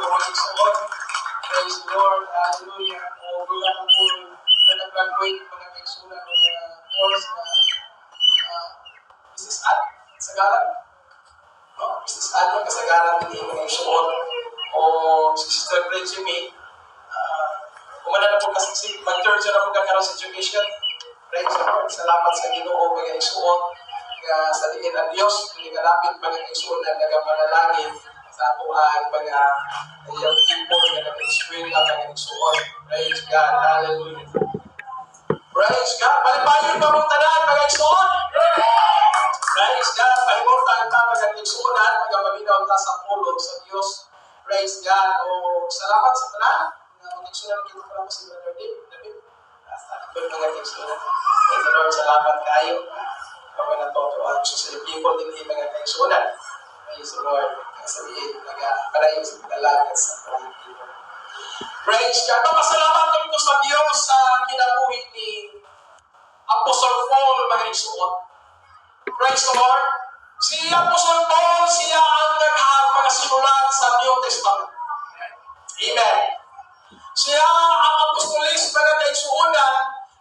magigsuon. Praise the Lord. Hallelujah. O wala na po na nag-graduate mga kaigsunan o mga course na business ad, kasagaran. No? Business ad ng kasagaran hindi mga kaigsuon. O si Sister Regime, umana na po kasi mag-third siya na po kakaroon sa education. Praise the Lord. Salamat sa Ginoo mga kaigsuon. Sa diin ang Diyos, kalapit mga kaigsuon na nagapanalangin sa ato ang mga young people na nag-eskwela mga kaigsuon. Praise God. Hallelujah. Praise God. Palipayon pa mong tanan mga kaigsuon. Praise God. Palimutan ta mga kaigsuonan, mga maminaw ta sa pulong sa Diyos. Praise God. O salamat sa tanan. Mga kaigsuonan kita pala mo si Brother David. Salamat mga kaigsuonan. Praise the Lord. Salamat kayo. Kapag natutuwa ko sa people din mga kaigsuonan. Praise the Lord. Sabihin, nag-parayon sa pagdalagat sa people. Praise God. Papasalamat kami sa Diyos sa kinabuhi ni Apostle Paul mga kaigsuon. Praise the Lord. Si Apostle Paul, siya ang naghang mga sinulat sa New Testament. Amen. Siya ang apostolis mga kaigsuonan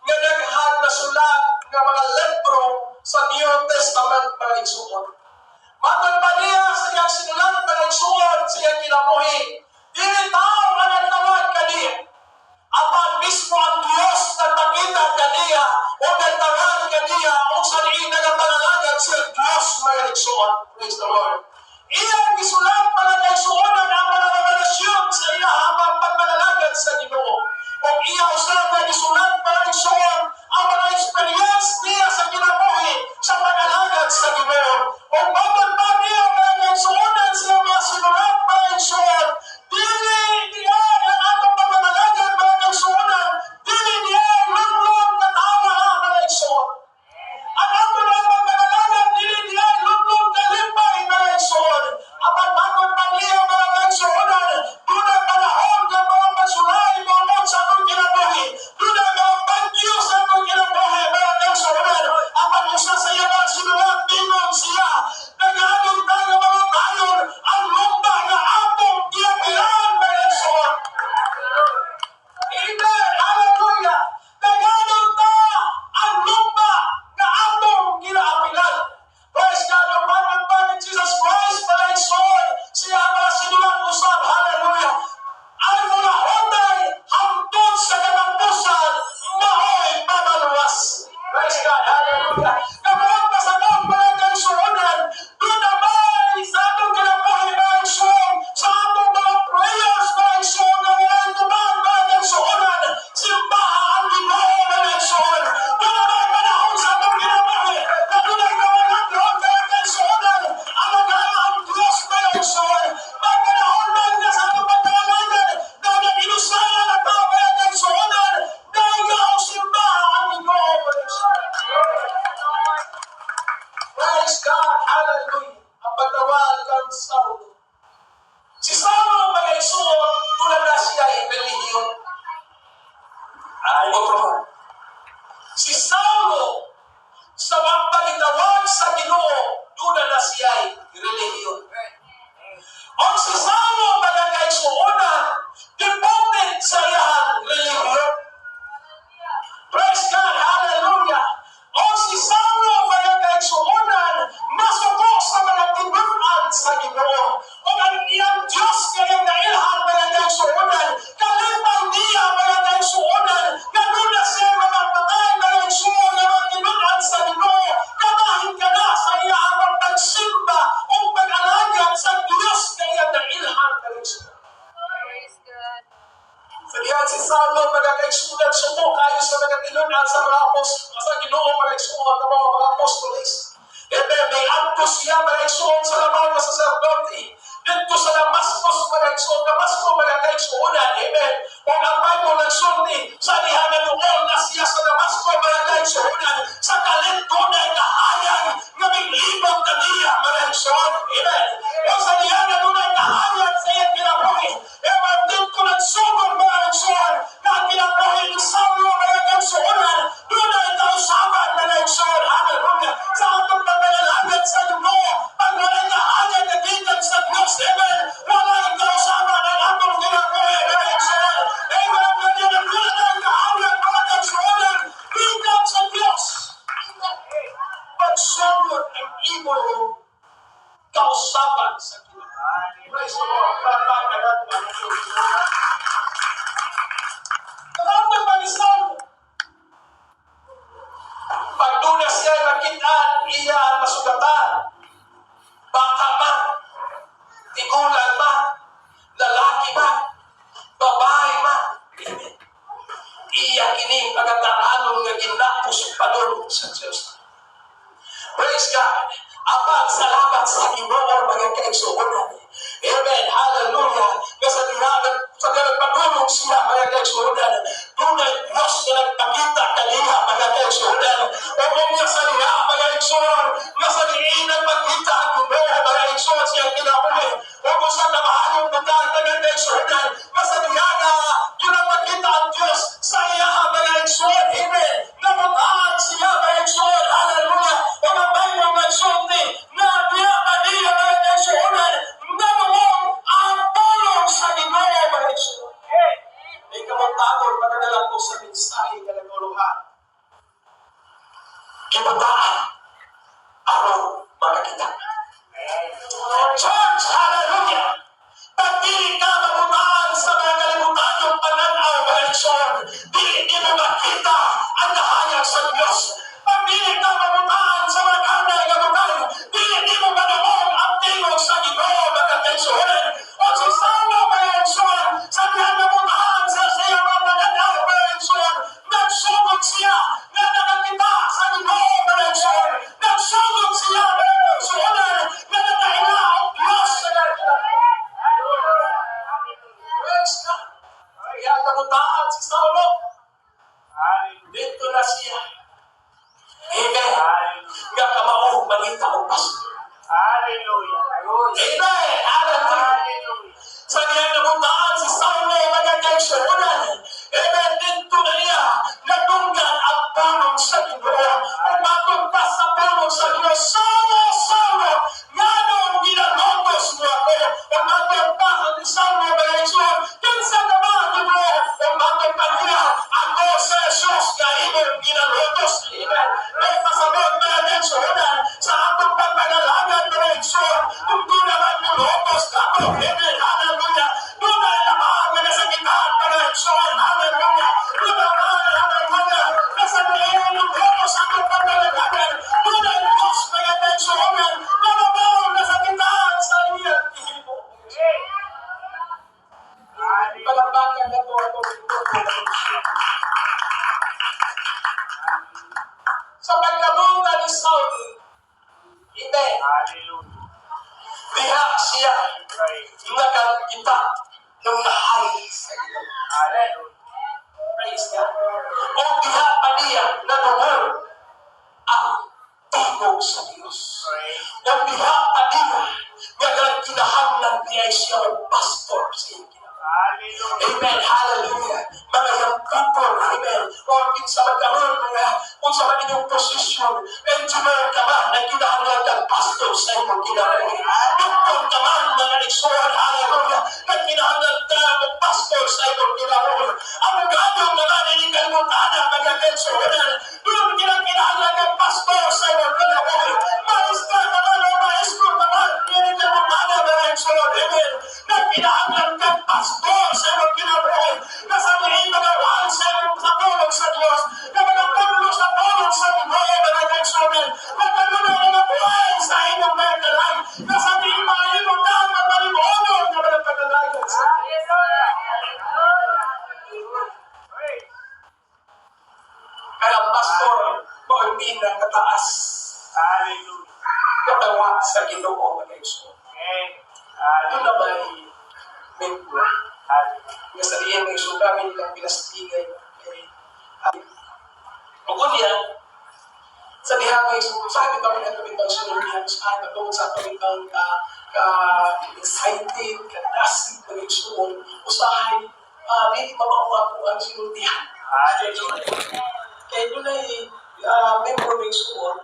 nga naghang na sulat ng mga libro sa New Testament mga kaigsuon. Matang pa niya sa iyang sinulat mga kaigsuon sa iyang kinabuhi, dili tao ang nagtawag kaniya. Apan mismo ang Diyos nagpakita kaniya o nagtawag kaniya o sa diin nagapanalagan sa Diyos mga kaigsuon. Praise the Lord. Iyang gisulat mga kaigsuon ang mga revelasyon sa iya habang pagpanalagan sa Ginoo. O iya usap na gisulat mga kaigsuon ang mga experience niya sa kinabuhi sa pag-alagad sa Ginoo. O bago pa niya mga kaigsuonan siya mga sinulat mga kaigsuon, dili niya ang atong pagpanalagan mga kaigsuonan, dili niya lumlong na tawa mga kaigsuon. Ang atong pagpanalagan, dili niya lumlong na limpay mga kaigsuon. Ang bago pa niya mga kaigsuonan, doon ang panahon ng mga pasulay mo sa atong kinabuhi, doon ang mga bagyo sa atong kinabuhi mga kaigsuonan. Ang pag-usa sa iya mga sinulat, tingog siya, nag-anong tayo mga bayon, ang lumba na atong kiyapilan mga kaigsuon. Amen. Hallelujah. Nag-anong ta ang lumba na atong kinaapilan. Praise God. Ang pagpagpag ni Jesus Christ mga kaigsuon, siya ang mga sinulat usap. Hallelujah. Ang mga honday hangtod sa katapusan, mao'y mamaluwas. Praise God. Hallelujah. Kamulat pa sa mga kaigsuonan, doon naman sa atong kinabuhi mga kaigsuon, sa atong mga prayers mga kaigsuon, na walang tubag mga kaigsuonan, simbahan ang Ginoo mga kaigsuon. Doon naman panahon sa atong kinabuhi, na doon ay kawalang roon mga kaigsuonan, ang naghalang Diyos mga kaigsuon. Pagpanahon man na sa atong pagkalagan, na nag-inusayan ang mga kaigsuonan, dahil nga ang simbahan ang Ginoo mga kaigsuon. Praise God. Hallelujah. Ang pagtawag kang Saulo. Si Saulo mga kaigsuon, tulad na siya ay relihiyon. Ay, otro. Si Saulo, sa pagtawag sa Ginoo, tulad na siya ay relihiyon. O si Saulo mga kaigsuonan, devoted sa iyang relihiyon. Praise God. Hallelujah. O si Saulo mga kaigsuonan, masuko sa mga tinuran sa Ginoo. O ang iyang Diyos kayang nailhan mga kaigsuonan, kalipay niya mga kaigsuonan, ganuna siya mga patay mga kaigsuon na mga tinuran sa Ginoo. Kamahin ka na sa iyang pagsimba o pag-alagad sa Diyos kayang nailhan mga kaigsuonan. Kaya si Saulo mga kaigsuonan, sumo kayo sa mga tinuran sa mga apostol, sa Ginoo mga kaigsuonan ng mga apostolis. Amen. May anto siya mga kaigsuon sa labaw na sacerdote. Dito sa Damascus mga kaigsuon, Damascus mga kaigsuonan. Amen. Kung ang Bible nagsulti, sa lihangan noon na siya sa Damascus mga kaigsuonan, sa kalintunay kahayag na may libang kaniya mga kaigsuon. Amen. O sa lihangan noon ay kahayag sa iyang kinabuhi. Amen. Dito nagsugod mga kaigsuon na ang kinabuhi ng Saulo mga kaigsuonan, doon ay kausaban mga kaigsuon. Hallelujah. Sa atong pagkalalagad sa Ginoo, pag walay kahayag na gikan sa Diyos, amen, walay Pagdunas siya nakitaan, iya ang masugatan. Baka man, tigulan man, lalaki man, babae man. Iya ini pagkataanon nga ginapos padulong sa Diyos. Praise God. Abang salamat sa Ginoo mga kaigsuonan. Amen. Hallelujah. Kasi tinagan sa pagulong siya mga kaigsuonan. Tunay Diyos na nagpakita kanina mga kaigsuonan. O kung nasa niya mga kaigsuonan, nasa niya nagpakita ang Ginoo mga kaigsuonan siya kinabuhi. O kung sa namahayong bukan mga kaigsuonan, nasa niya na ginapakita ang Diyos sa iya mga kaigsuonan. Amen. Namutaan siya mga kaigsuonan. Hallelujah. O nabay mo mga kaigsuonan na niya maniya mga kaigsuonan na noong ang tulong sa Ginoo mga kaigsuonan. May kamuntagon magadalang ko sa mensahe na naguluhan. Kibataan araw mga kita. Church, hallelujah! Pagdili ka mamutaan sa mga kalimutan yung pananaw mga kaigsuonan, di mo makita ang kahayag sa Diyos. Pagdili ka mamutaan sa mga kanay kamutan, di mo manamon ang tingog sa Ginoo mga kaigsuonan. O si Saulo mga kaigsuonan, sa kanyang mamutaan sa siya mga pananaw mga kaigsuonan, nagsugod siya na nakakita sa Ginoo mga kaigsuonan. Nagsugod siya mga kaigsuonan na nakaila ang Diyos sa kanya. Praise God. Kaya kamutaan si Saulo, dito na siya. Amen. Nga kamaong manita o pastor. Hallelujah. Amen. Hallelujah. Sa niyang nabutaan si Saulo mga kaigsuonan. Amen. Dito na niya nagunggan ang tulong sa Ginoo. Ang matungkas sa tulong sa Diyos. Saulo, nga nung ginalogos mo ako. Ang matungkas ni Saulo mga kaigsuonan. Kinsa naman Ginoo. Ang matungkas niya ako sa Jesus nga imong ginalogos. Amen. May pasabot mga kaigsuonan sa atong pagpanalagan mga kaigsuonan. Kung doon naman nilogos ako. Amen. Hallelujah. Doon na naman mga sakitan mga kaigsuonan. Hallelujah. Doon naman hallelujah. Nasa nilayan ng logos atong pagpanalagan. Doon na Diyos mga kaigsuonan. Doon na sakitan sa iyang himo. Palabakan na ito ako. Sa pagkamunta ni Saulo, amen. Hallelujah. Diha siya nakakita ng nahay sa Ginoo. Hallelujah. Praise God. O diha pa niya natungol ang tingog sa Diyos. O diha pa niya nga kinahanglan niya siya ang pastor sa iyong Ginoo. Hallelujah. Amen. Hallelujah. Mga young people, amen. O kinsa magkaroon mga kung sa man inyong posisyon, engineer ka man, na kinahanglan ng pastor sa iyong kinabuhi. Doktor ka man, mga igsuon, hallelujah, na kinahanglan ka ng pastor sa iyong kinabuhi. Ang gagawin naman, hindi kalimutan na mga igsuonan, doon kinahanglan ng pastor sa iyong kinabuhi. Maestra ka man, o maestro ka man, hindi kalimutan na mga igsuon, amen, na kinahanglan ng pastor sa iyong kinabuhi. Nasabihin mga wal sa iyong tulong sa Diyos, na mga tulong sa tulong sa Ginoo mga kaigsuonan, magkaroon ng mga buhay sa inyong mga kalay, na sabihin mga imutan at malimuonon na mga panalagan sa Diyos. Kaya pastor, mo hindi na kataas, Hallelujah. katawa sa Ginoo mga kaigsuonan. Ano na ba member? Nga sabihin ng isuga, may nilang pinastigay. Bukod yan, sa diha may sabi kami na tumitang sinurihan sa akin, at sa tumitang excited, ka-nasib na nagsuon, usahay, hindi mabawa ko ang sinurihan. Kaya doon ay member ng suon,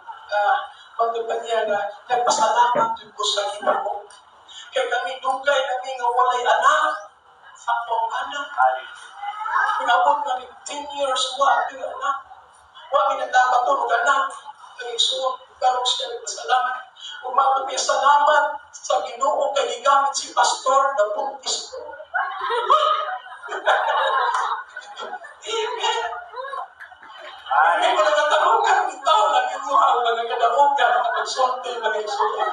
magtagpan niya na nagpasalamat din ko sa Ginoo. Kaya kami dugay kami nga walay anak, sakong anak. Pinabot kami 10 years wa anak. Wa mi nagdapat tulog anak. Kaya suon, karong siya nagpasalamat. Umatupin salamat sa Ginoo kay gigamit si pastor na buntis ko. Amen. Hindi ko nagatarugan ng tao na ito ang mga kadamugan at pagsunti mga isulat.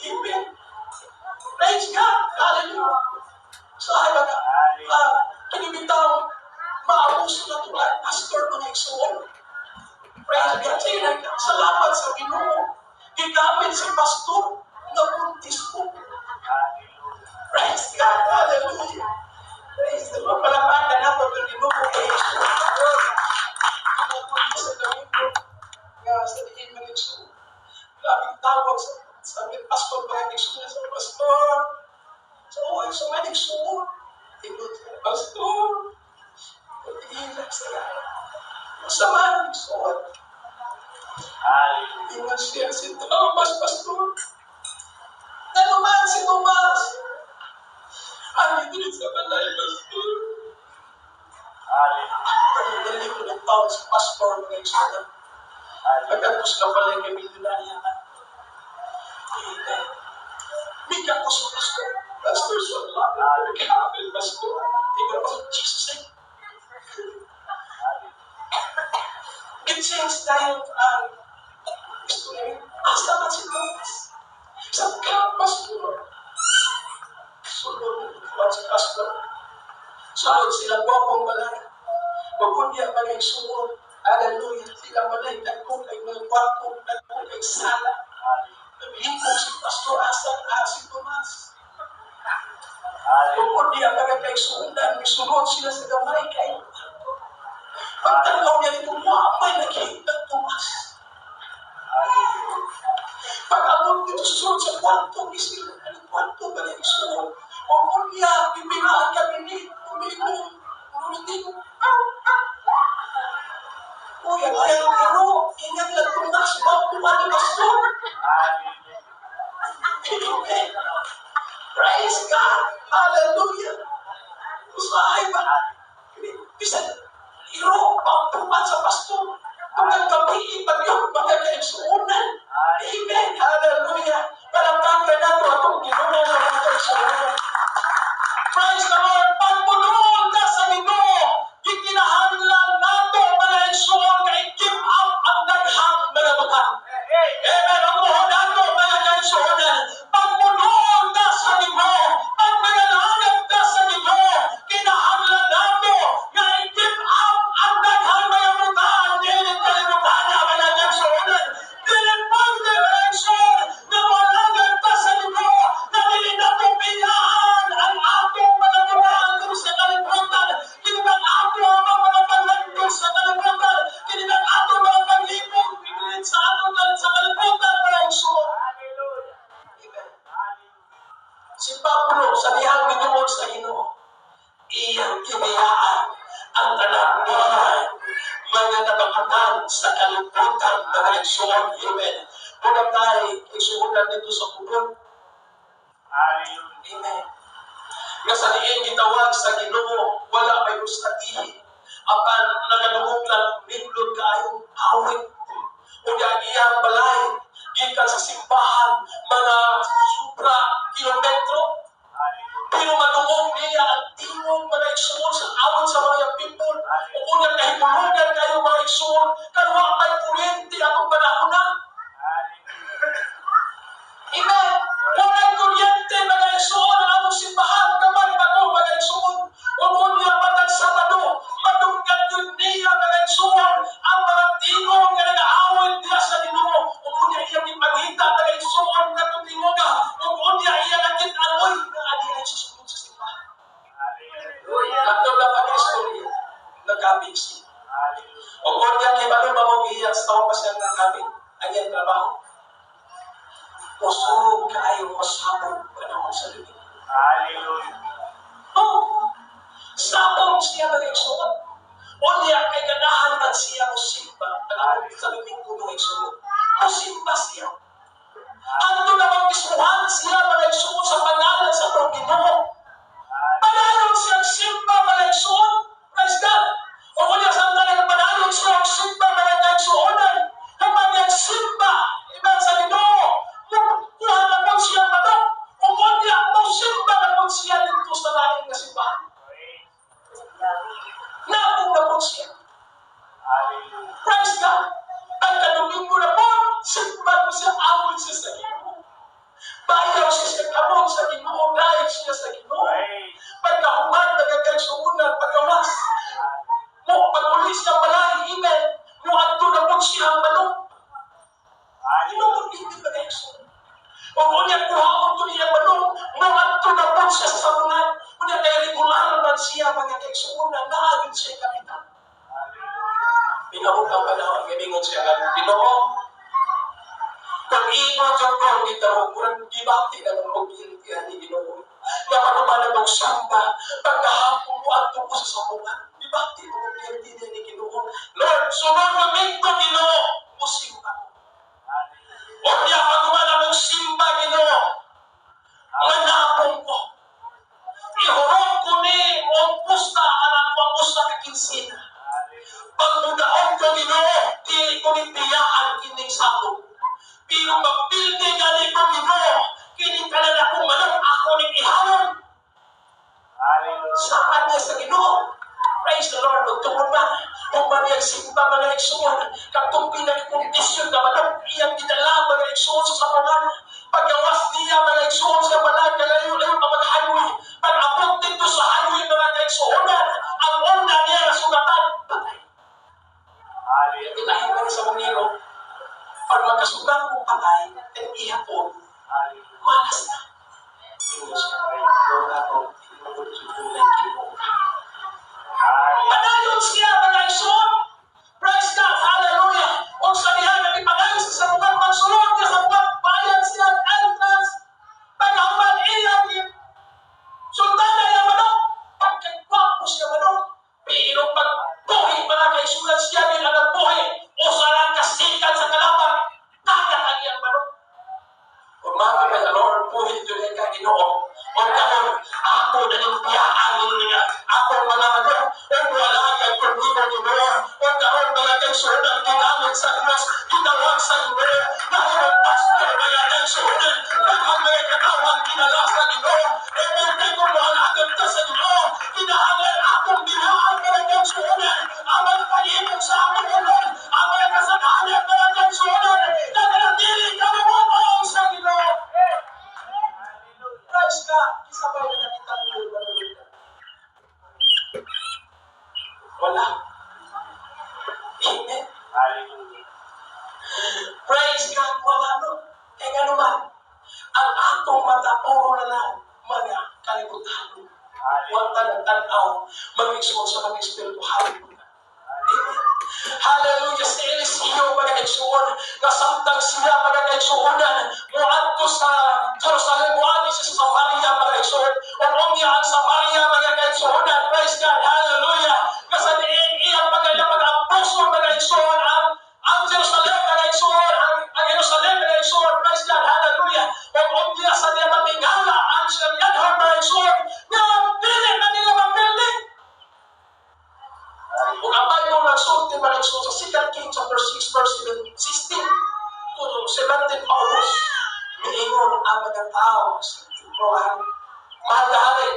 Amen. Praise God. Hallelujah. So ay mga kinibitaw maabuso na ito ay pastor mga isulat. Praise God. Salamat sa Ginoo. Gigamit si pastor na buntis ko. Praise God. Hallelujah. Praise the Lord. Palapakan nato ng Ginoo kay Jesus. Sa gawin ko, sa diin mga isulat. Grabing tawag sa pastor mga isulat sa pastor. So, sa mga isulat. Ikot sa pastor. Pag-iiyak sila. Sa mga isulat. Ingat siya si Thomas, pastor. Nanuman si Thomas. Ang hindi sa balay, pastor. Dali ko ng tao sa pastor mga isulat. Pagkatapos na pala yung milyonaria na. May kapos mo, pastor. Pastor, so lang. Nagkakapil, pastor. Tingnan pa sa Jesus eh. Get-change tayo ang gusto niya. Asa man si Thomas. Sa campus po. Sunod si pastor. Sunod sila gwapong balay. Mabunya pa ng sunod. Hallelujah. Sila balay. Nagkong kay mga gwapong. Nagkong kay sala. Nabilingkong si pastor Asan. Si Thomas. Mabunya pa kay sundan. Sunod sila sa gamay kay pagtanaw niya nito, may nakita ng Thomas. Pag-abot dito sunod sa kwarto, isila ng kwarto ba niya isunod? O kung niya, bibinaan kami ni, uminom, uminom. Uy, ang pero, ingat lang Thomas, magpuman ni pastor. Amen. Praise God. Hallelujah. Usahay ba? Bisa, iro, pagpuman sa pastor. Kung nagkapiin pa yung magkakaisuunan. Amen. Hallelujah. Palapangka na ito atong ginunong sa magkakaisuunan. Praise the Lord. Pagpunong na sa Ginoo, gikinahanglan nato mga isuon kay give up ang daghang mga butang. Amen. Ang buho nato mga kaisuunan. Pagpunong na sa Ginoo, pag manalangin na sa Ginoo, kinahanglan nato na i-give up ang daghang mga butang. Dili kalimutan na mga kaisuunan. Dili pang direksyon na manalangin na sa Ginoo, na dili nato piyaan ang atong mga butang sa kalimutan. Kinilang ato ang mga paglagdos sa kalimutan. Kinilang ato mga paglipong pipilit sa ato sa kalimutan mga isuon. Amen. Si Pablo sa dihang minuon sa Ginoo, iyang kinayaan ang tanan mga nabangatan sa kalimutan mga isuon. Amen. Muna tayo isuunan dito sa kubon. Amen. Nga sa diin gitawag sa Ginoo, wala may ustatihi. Apan nagadungog lang nindot kaayong awit. Unya iyang balay, gikan sa simbahan, mga supra kilometro. Pero madungog niya ang tingog mga igsoon sa awit sa mga people. O unya kahimulugan kayo mga igsoon, kalwa may kuryente atong panahon na. Amen. Walang kuryente mga igsoon ang among simbahan, kamay pa ko mga igsoon. O unya matag Sabado, madunggan yun niya mga igsoon ang mga tingog nga nag-aawit niya sa Ginoo. O unya iyang ipangita mga igsoon nga itong tingoga. O unya iyang nakit-anoy na adi ay susunod sa simbahan. Ato na pag-istorya, nagkabig siya. O unya kibalo ba mo iyan sa tawang pasyang nagkabig? Ayan trabaho. Usurog kayo masabog panahon sa lubi. Oh, sabog siya mga igsoon. O niya kay ganahan man siya musimba. Panahon sa lubi ko mga igsoon. Musimba siya. Hanto na mag-ismuhan siya mga igsoon sa pangalan sa atong Ginoo. Panahon siyang simba mga igsoon. Praise God. O niya sa talang panahon siyang simba mga igsoon. Kapag nagsimba, iba sa Ginoo, Pagkahuman, nagkakaigsuunan, pagkawas. Mo, pag-uli siyang balay, amen. Mo, ato na po siyang balong. Inuman, hindi ba na-igsuunan? Kung unya kuhaon ko niya balong, mo, ato na po siya sa sabungan. Unya, kaya regular naman siya, magkakaigsuunan, naagin siya kapitan. Pinabot ang panahon, gamingon siya, Ginoo, kung ingon yung kong gitaro, kurang gibati na ng pag-intihan ni Ginoo. Nga panumanan ng samba, pagkahapon mo at tuko sa sabungan, gibati na ng pag-intihan ni Ginoo. Lord, sunod na mingko, Ginoo, musimba ko. O niya panumanan ng simba, Ginoo, manapong ko. Ihurong ko ni ang pusta, anak ko ang pusta ka kinsina. Pagmudaon ko, Ginoo, dili ko ni tiyaan kining sabong. Pero magpildi gani ko, Ginoo, kining kanan akong manang ako ning ihanon. Saan niya sa Ginoo? Praise the Lord. Kung tungkol ba, kung maniyang simba mga igsuon, katong pinag-kondisyon na manang iyang dinala mga igsuon sa sabangan, paggawas niya mga igsuon sa balag, kalayo-layo pa mag-highway, pag-abot dito sa highway mga kaigsuonan, ang onda niya na sugatan, patay. Itahin ka sa muniro, pag magkasugat mo patay, ang ihapon, malas na. Hindi siya, Lord ako, padayon siya mga igsoon. Praise God, hallelujah. Kung sa dihan na ipadayon sa sabungan, magsulod niya sa buwan, bayan siya ang entrance, pagkahuman ilang sultana niya manok, pagkagwapo siya manok, pero pagbuhi mga kaisulan siya din ang nagbuhi, o sarang kasikan sa kalapang, tagat ang iyang manok. Kung mga ka Lord, buhi ito niya ka Ginoo, o kahon, ako na yung piyaan niya, ako mga manok, o wala kang pagbuhi Ginoo, o kahon mga kaisulan, ginamit sa Diyos, ginawag sa Ginoo, nahulog pastor, mga kaisulan, nahulog mga katawang kinala sa Ginoo, e hindi ko mahalagan ka sa Ginoo, kinahangan akong ginaan mga kaisulan, ang magpahimog sa aming ulan, ang mga kasalanan mga kaisulan, na nanatili kami mo sa Ginoo. Praise God, isabay na nakita mo yung manulog ka. Wala. Amen. Praise God, wala no. Kaya nga naman, ang atong mata, puro na lang, mga kalibutan. Huwag tanang-tanaw, mag-explore sa mga espiritu. Hallelujah. Amen. Hallelujah. Si Eliseo, mga kaigsuon, nasamtang siya, mga kaigsuonan, muadto sa Jerusalem, muadto sa Samaria, mga kaigsuon, o niya ang Samaria, mga kaigsuonan. Praise God. Hallelujah. Kasi iyang pag-apostol, mga kaigsuon, ang Jerusalem, mga kaigsuon, ang Jerusalem, mga kaigsuon. Praise God. Hallelujah. O niya sa niya matingala, ang siyang yadhar, mga kaigsuon, na pilit na nila mapilit. Kung ang Bible nagsulti ba nagsulti sa 2 Kings chapter 6 verse 16 to 17 Paulus, miingon ang mga tao sa Tuhan, mahal na hari,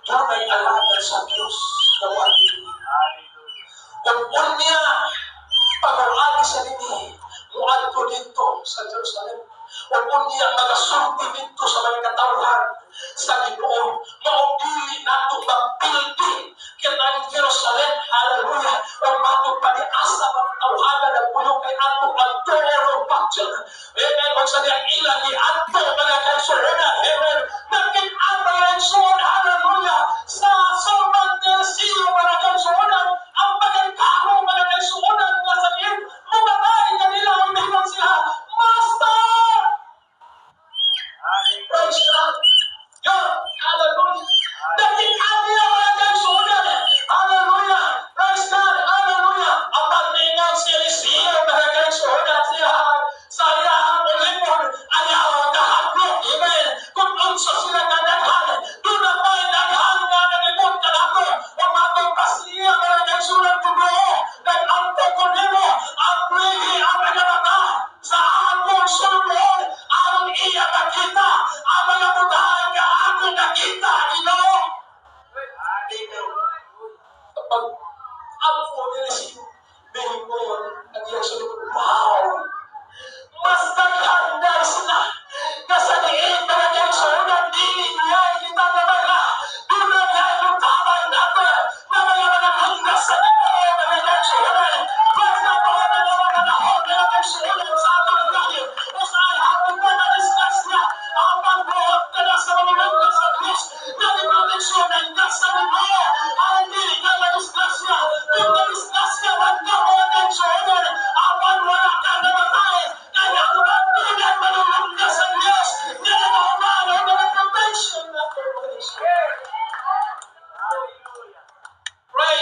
tunay alaga sa Diyos na wali. Kung unya, pag-uagi sa nini, muadto dito sa Jerusalem. Kung unya, magasulti dito sa mga katawhan sa Ginoo, maubili nato magpildi kitang Jerusalem, hallelujah, o matong paniasa ng tawhanan ng puno kay ato ang tuoro pagdyan. Amen. O sa niyang ilang ni ato mga kaisuunan, amen. Nagkita mga kaisuunan, hallelujah, sa sobrang tersiyo mga kaisuunan, ang pagkakaro mga kaisuunan na sa niyan, mamatay kanila, umihinan sila, Master! Praise God! Yun, hallelujah!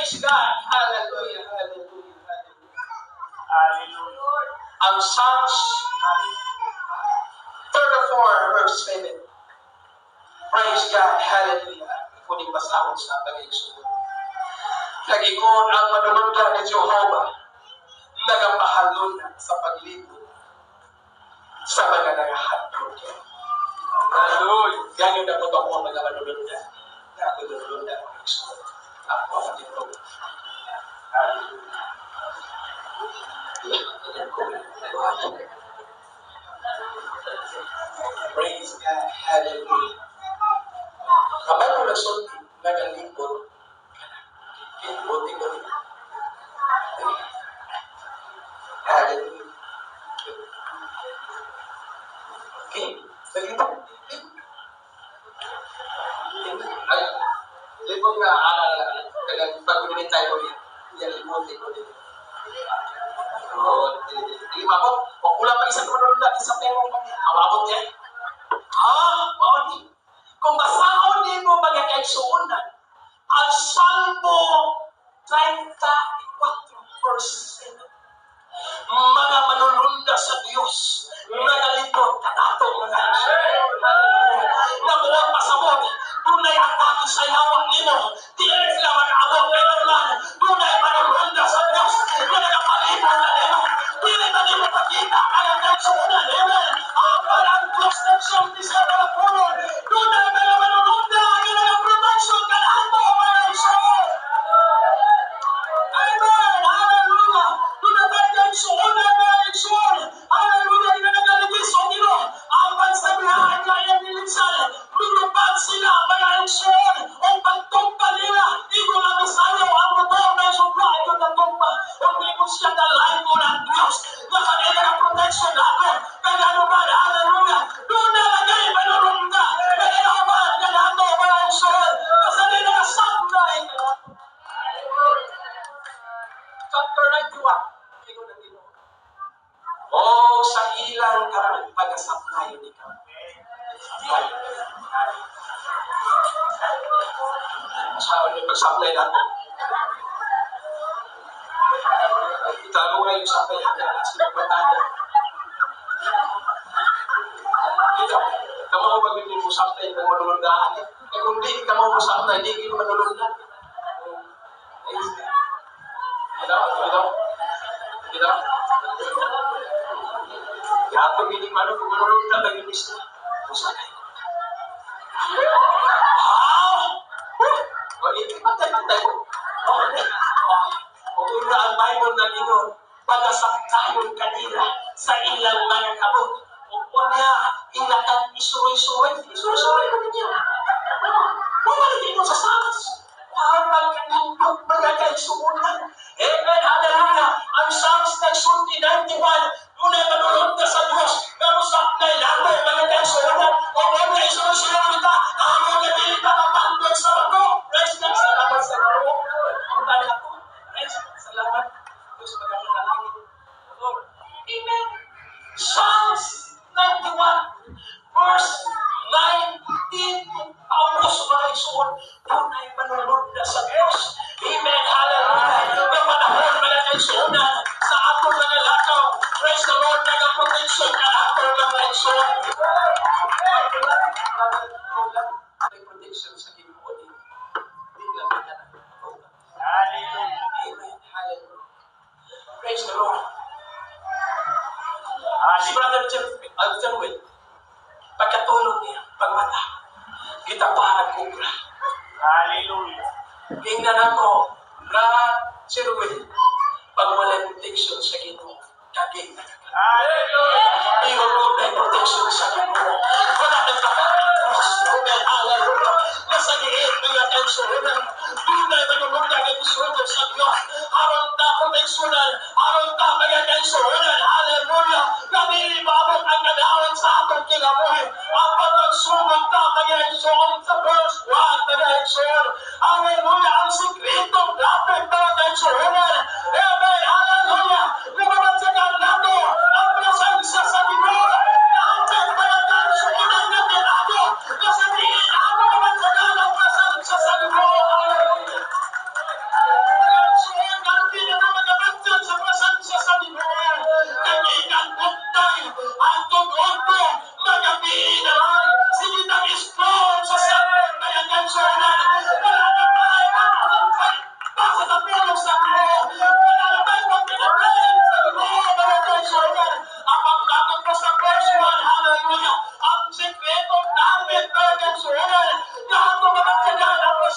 Praise God. Hallelujah. Hallelujah. Hallelujah. Hallelujah. Ang Psalms 34 verse 7. Praise God. Hallelujah. Kuning basahon sa pag-iisod. Nag-ikon ang manunundan ni Jehovah. Nagapahalon sa paglibot sa mga nangahadlok. Hallelujah. Ganyan na po ako mga manunundan. Ako manunundan ang Isus. Ako ang dito. Praise God. Hallelujah. Kapag mo nagsulti, nagalibot, buti-buti. Hallelujah. Okay. Salibot. Ay, libot nga, pag-ulit tayo ulit. Yan, libot. Lima ko, kung kulang pa isang manunod, isang temong awabot yan. Mawani. Kung basahon din mo magkakaigsuunan, ang Salmo 34 verse 7. Mga manununda sa Diyos, nagalipot kadato mga nabuwag pasabot, tunay ang pakisayawan nimo, di sila mag-abot kay man, tunay manununda sa Diyos, na nagapalipot na nimo, di na nimo pakita kaya nagsuunan, amen. Ang parang Diyos nagsulti sa mga puno, tunay mga manununda, yung nag-protection kadato mga Israel. Amen. Hallelujah. Tunatay suunan na Lord. Hallelujah. Inanagalibis o Dino. Ang pansabihan kaya nilinsan. Lulupad sila mga Lord. O pagtumpa nila. Ito na misayo ang motor na sobra. Ito na tumpa. O di mo siya dalahin mo ng Diyos. Na kanila ng protection ako. Kaya naman. Hallelujah. Doon na lagay manurumda. Naginaman. Ganito mga Lord. Kasi nila nasaknay. Chapter 91. Oh, sa ilang kami pag-asaplayo ni kami. Saan yung pag-supply natin? Itago nga yung supply natin. Sinagbatanya. Ito, kamo ko pag-ibig mo supply ng manulundahan. Eh kung di ka mo supply, di ka manulundahan. Kita. Yato gini mana gubernur tak lagi mesti. Musanay. Itu patay ko. Kung ang Bible na gino, pagkasaktayon kanila sa ilang mga kabot. O niya, ilakan isuroy-suroy. Isuroy-suroy ko niya. Pumalik mo sa sakas. Habang kanindog magkakaisuunan. Amen, hallelujah. Ang Psalms nagsulti 91, tunay manulog na sa Diyos. Namusak na ilago, magkakaisuunan. O mga isuroy-suroy kita, ang mga pilit na mapandog sa bago. Praise God, salamat sa Diyos. Ang tala ko. Praise God, salamat. Diyos magkakalangin. Amen. Psalms 91, verse 19. Paulos mga isuon, tunay manunod na sa Diyos. Amen, hallelujah. Ng panahon, mga kaisuunan, sa atong mga lakaw. Praise the Lord, nag-protection ka atong mga isuon. May protection sa Ginoo din. Biglang ka na. Hallelujah. Amen, hallelujah. Praise the Lord. Si Brother Jerwin, pagkatulog niya, pagmata, kita parang kubra. Hallelujah. Tingnan ako, Brother Jerwin, pag walay protection sa Ginoo, kaging nakakalaman. Hallelujah. Iyong may protection sa Ginoo. Wala kang kakakros. Amen, hallelujah. Nasa giit mga kansunan, tunay manunundag ang isunan sa Diyos. Aron ta proteksyonan, aron ta mga kansunan, hallelujah. Nabibabot ang kadawan sa atong kinabuhi. Ang pagsunog ta mga kansunan sa verse 1, mga kansunan. Hallelujah, ang sikretong dapat mga kansunan. Amen, hallelujah. Lumabas sa kanado, ang presensya sa Ginoo. Natin mga kansunan na tinado. Nasabihin ako naman sa kanang presensya sa Ginoo. Hallelujah.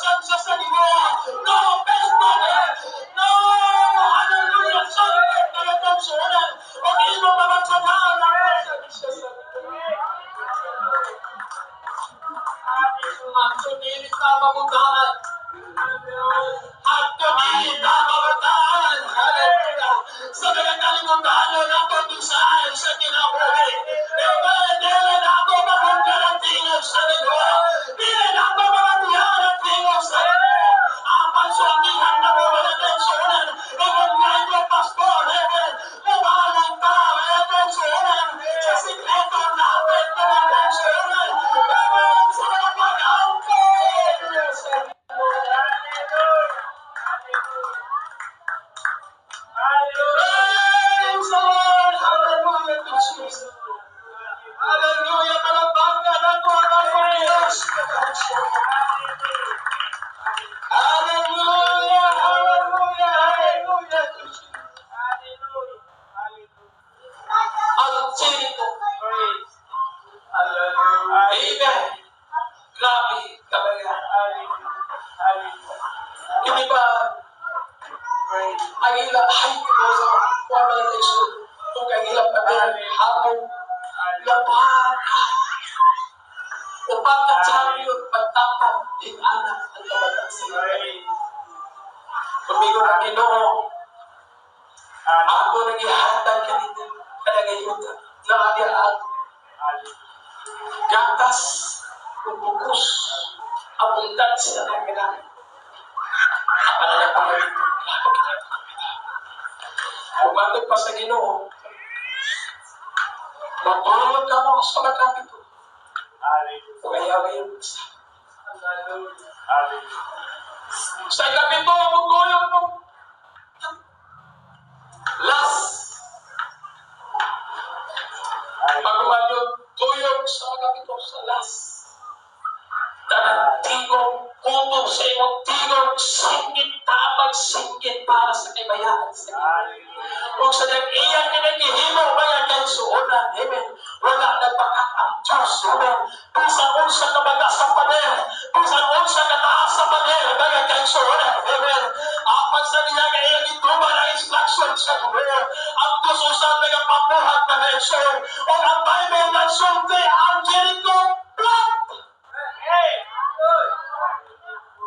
Son sa Ginoo. No best mother. No, hallelujah, son, talagang sunan. O di mo mamatsagaan ang nasa siya sa ang sunilin na mamutaan. At tumingin na mamutaan. Hallelujah. Sa mga kalimutan ng pagdusaan sa kinabuhi. Amen. Dili na ako mamundan ang tingog sa Ginoo. Dili na ako mamundan ang tingog sa Ginoo. Ang pansungihan na mo na sunan. Amen. Ngayon ko, Pastor. Amen. Mabalang tao. Amen. Sunan. Sa sikreto namin na sunan. Amen. Sa mga pag-angkot. Yes. Praise the Lord. Hallelujah to Jesus. Hallelujah. Palakpakan ang tuwanan ng Diyos. Hallelujah. Hallelujah. Hallelujah to Jesus. Ang Jericho. Amen. Grabe. Kabayan. Hindi ba ang ilap ay ko sa mga nation kung ang ilap na habong labahan upang katsaryo pagtapat din anak ang labagan sa iyo. Pamigo ng Ginoo, ako nag-ihatag kanina kanagayutan na adiaan gatas o bukos abundansya ng kailangan. Umatag pa sa Ginoo, matulog ka mo sa magkapito. Kaya ngayon sa kapito, magulog mo. Last. Pag-umalyog, tuyog sa magkapito sa last. Tanang tigong kutob sa imong tigong singgit tabag singgit para sa kaybayaan sa iyo. Kung sa nag-iyan kinagihimo bayan kay suonan, amen. Wala nagbakat ang Diyos, amen. Bisan unsa ka baga sa pader, bisan unsa ka taas sa pader, bayan kay suonan, amen. Apan sa niya nga iyang ituman ang instruction sa Ginoo. Ang Diyos usang nagpabuhat na nation. O ang Bible nagsulti ang Jericho blood.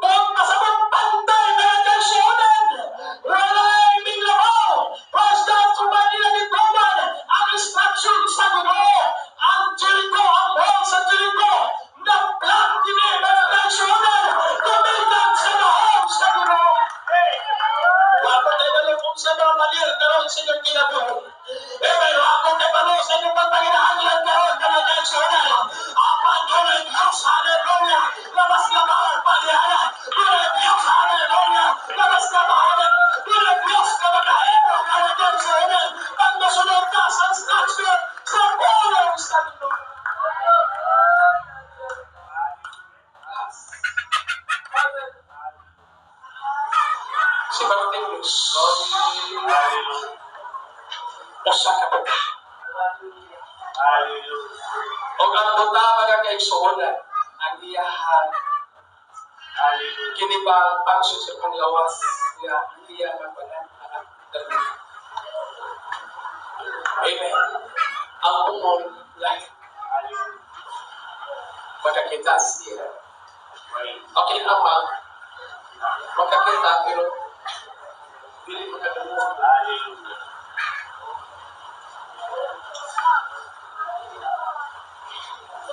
Kung kasabot pantay na nagkasunan, wala'y minglabaw. Basta sumali na nituman ang instruction sa Ginoo. Ang Jericho, ang wall sa Jericho, na blood kini na nagkasunan, tumigan sa lahom sa Ginoo. Wako tayo balik kung sa mga malir karon sa inyong kinabuhi. Amen. Wako tayo balik sa inyong pagpanginahanlan karon na nagkasunan. Apan doon ay Diyos, hallelujah, labas na mahal palihanan. Doon ay Diyos, hallelujah, labas na mahalan. Doon ay Diyos na makaibog na nagkasunan. Ang nasunod ka sa instruction sa tulong sa Ginoo. Si Bartimeus, usa ka buta. O ang buta mga kaigsuonan, ang iyahan, kinibang pagso sa panglawas, nga iya magpananak dali. Amen. Ang umol lahat. Magkakita siya. Okay, amang magkakita, pero dili magkakita.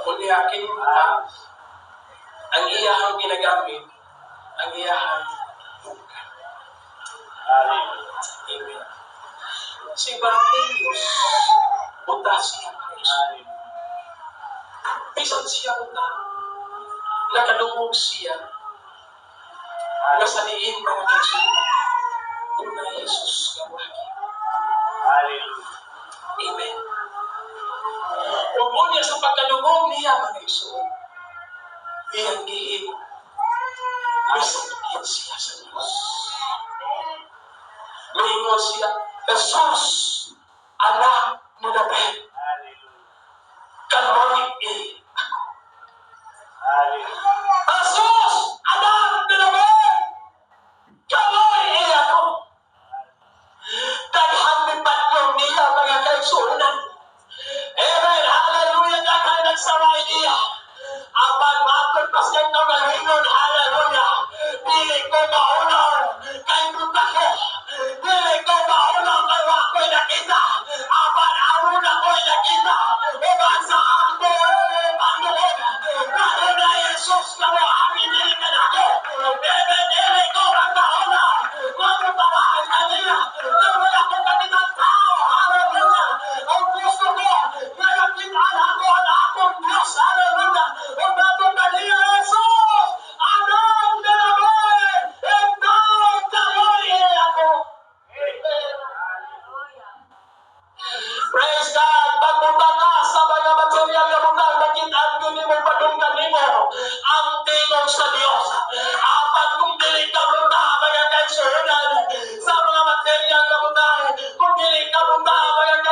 Kung yakin ka, ang iyahang ginagamit, ang iyahang buka. Amen. Si Bartimeus, buta siya Kristo. Bisan siya buta, nakalungog siya, nasaliin ka na Kristo. Una Jesus gawagi. Amen. Kung niya sa pagkalungog niya, mga iso, iyang gihimo, masakit siya sa Diyos. Mahingo siya, Jesus, anak ni David, kalmoni ako. Jesus, anak ni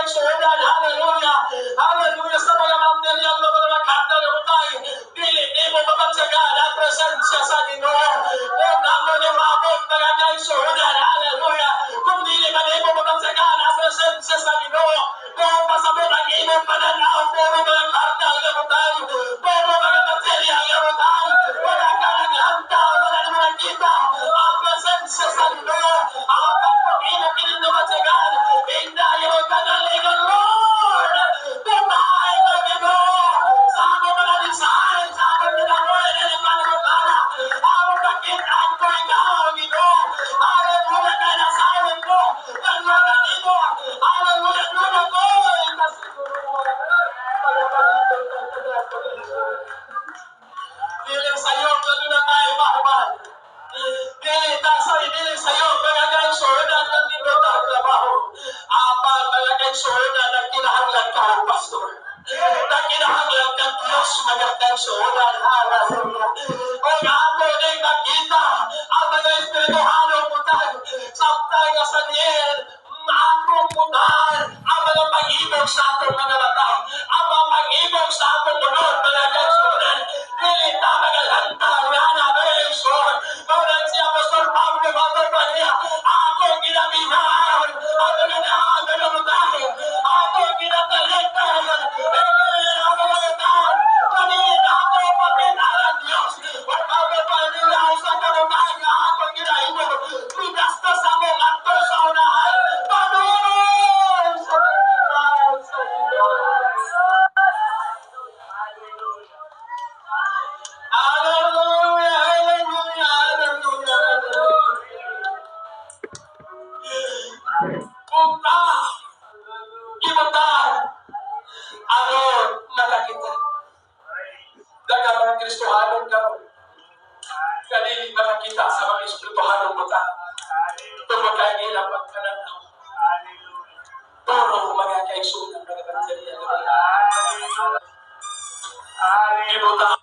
kaigsunan. Hallelujah. Hallelujah. Sa mga material na mga kanta na tayo, dili mo mabagsagan ang presensya sa Ginoo. Kung ako ni mabot mga kaigsunan. Hallelujah. Kung dili man mo mabagsagan ang presensya sa Ginoo, kung pasabot ang imong pananaw, puro mga kanta na tayo, puro mga material na tayo, wala ka naghanta, wala naman nakita ang presensya sa Ginoo. Ang pagpapinag kininamatsagan, hindayo ka na ligan, Lord! Tumahay ka, Ginoo! Sa aming mga design, sa aming ginagawa, na nagpanagpala, ang pagkitaan ko ikaw, Ginoo! Hallelujah, na nasahin ko, ng mga dito, hallelujah, na ko, Piling sa'yo, gano'n na tayo, mahal. Dili sa'yo, mga kaigsunan ng nindot ang trabaho. Apan, mga kaigsunan ng kinahanglan ka, Pastor. Nagkinahanglan ka, Diyos, mga kaigsunan. Hallelujah. O ako din nakita ang mga espirituhanong putan. Samtay nga sa niyan, maakong putan ang mga pag-ibog sa atong mga mata. Ang mga pag-ibog sa atong munod, mga kaigsunan. Dili ta mga lantang nga na, mga kaigsunan. Maulan si Apostol Pablo, mga niya, ako ginabihan, ako ginabihan, ako ginatalitan, ako ginabihan, kanina ako pagkinaran Diyos, wag magpapalilaw sa karumahan, ako ginahinog, pinastos ako ato sa unahan, Panginoon, sa pagkinaran sa Diyos. Hallelujah, hallelujah, hallelujah, hallelujah. Punta, ipunta, ano nakakita. Daga mga Kristohanon ka, kanili nakakita sa mga Espirituhanong buta. Tumakain ang pagkananaw. Puro mga kaigsunan, mga kanteriya. Ipunta,